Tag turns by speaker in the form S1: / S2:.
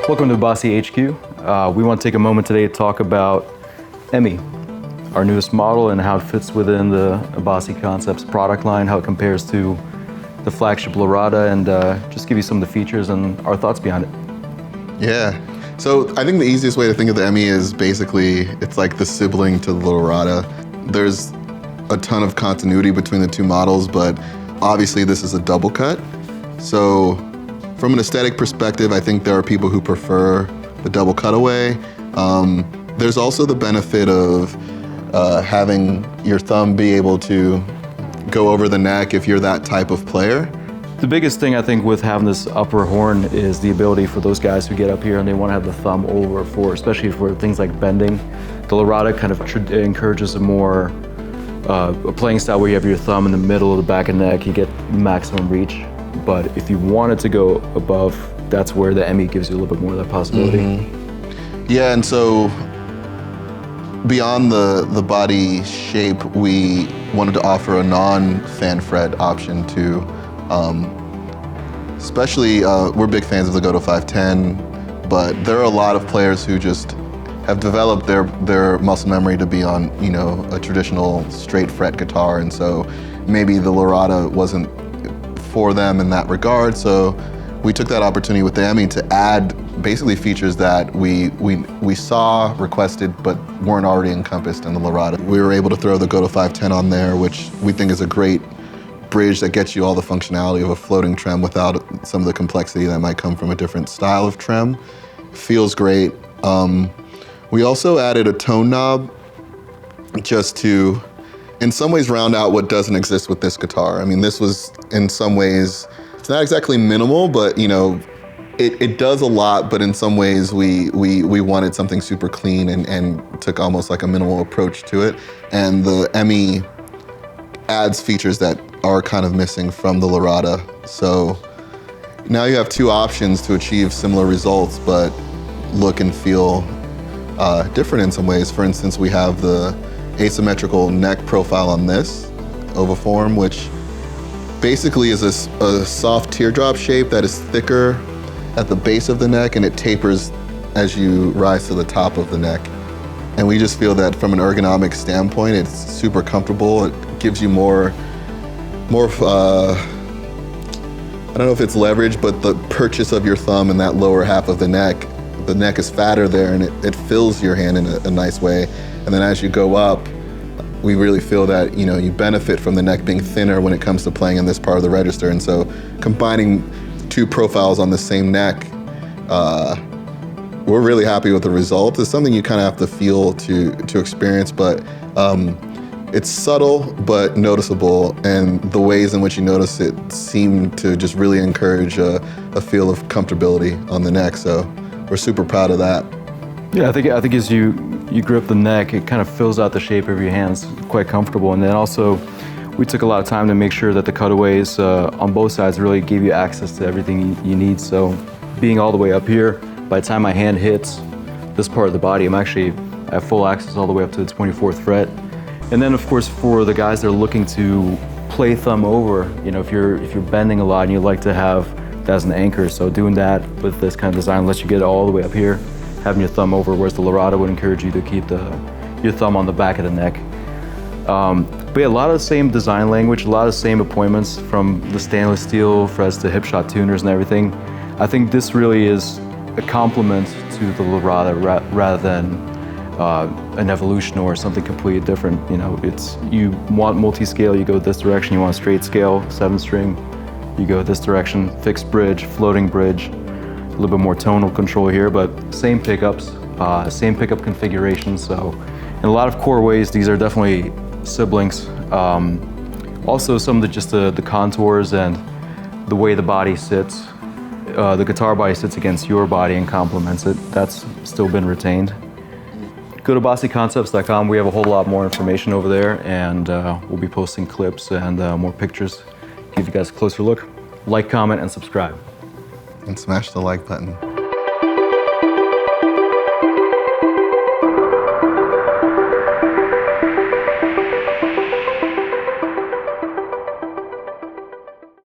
S1: Welcome to Abasi HQ. We want to take a moment today to talk about Emmy, our newest model, and how it fits within the Abasi Concepts product line, how it compares to the flagship Lorata, and just give you some of the features and our thoughts behind it.
S2: Yeah, so I think the easiest way to think of the Emmy is basically, it's like the sibling to the Lorata. There's a ton of continuity between the two models, but obviously this is a double cut. So from an aesthetic perspective, I think there are people who prefer the double cutaway. There's also the benefit of having your thumb be able to go over the neck if you're that type of player.
S1: The biggest thing I think with having this upper horn is the ability for those guys who get up here and they want to have the thumb over for, especially for things like bending. The Lorata kind of encourages a more a playing style where you have your thumb in the middle of the back and neck, you get maximum reach. But if you wanted to go above, that's where the Emmy gives you a little bit more of that possibility.
S2: Mm-hmm. Yeah, and so beyond the body shape, we wanted to offer a non-fan fret option too. Especially, we're big fans of the Goto 510, but there are a lot of players who just have developed their muscle memory to be on, you know, a traditional straight fret guitar, and so maybe the Lorata wasn't for them in that regard. So we took that opportunity with the Emmy to add basically features that we saw requested but weren't already encompassed in the Lorata. We were able to throw the Goto 510 on there, which we think is a great bridge that gets you all the functionality of a floating trem without some of the complexity that might come from a different style of trem. Feels great. We also added a tone knob just to, in some ways, round out what doesn't exist with this guitar. I mean, this was, in some ways, it's not exactly minimal, but you know, it does a lot, but in some ways we wanted something super clean and took almost like a minimal approach to it. And the Emmy adds features that are kind of missing from the Lorata. So now you have two options to achieve similar results, but look and feel different in some ways. For instance, we have the asymmetrical neck profile on this oviform, which basically is a soft teardrop shape that is thicker at the base of the neck, and it tapers as you rise to the top of the neck. And we just feel that from an ergonomic standpoint, it's super comfortable. It gives you more I don't know if it's leverage, but the purchase of your thumb in that lower half of the neck is fatter there, and it fills your hand in a nice way. And then as you go up, we really feel that, you know, you benefit from the neck being thinner when it comes to playing in this part of the register. And so combining two profiles on the same neck, we're really happy with the result. It's something you kind of have to feel to experience, but it's subtle but noticeable, and the ways in which you notice it seem to just really encourage a feel of comfortability on the neck. So we're super proud of that.
S1: Yeah, I think as you grip the neck, it kind of fills out the shape of your hands, quite comfortable. And then also, we took a lot of time to make sure that the cutaways on both sides really gave you access to everything you need. So being all the way up here, by the time my hand hits this part of the body, I have full access all the way up to the 24th fret. And then of course, for the guys that are looking to play thumb over, you know, if you're bending a lot and you like to have that as an anchor, so doing that with this kind of design lets you get it all the way up here, having your thumb over, whereas the Lorata would encourage you to keep your thumb on the back of the neck. But yeah, a lot of the same design language, a lot of the same appointments, from the stainless steel frets to hip shot tuners and everything. I think this really is a complement to the Lorata rather than an evolution or something completely different. You know, you want multi-scale, you go this direction. You want a straight scale, 7-string, you go this direction. Fixed bridge, floating bridge, a little bit more tonal control here, but same pickups, same pickup configuration. So in a lot of core ways, these are definitely siblings. Also some of the contours and the way the body sits, the guitar body sits against your body and complements it, that's still been retained. Go to abasiconcepts.com. We have a whole lot more information over there, and we'll be posting clips and more pictures. Give you guys a closer look. Like, comment, and subscribe.
S2: And smash the like button.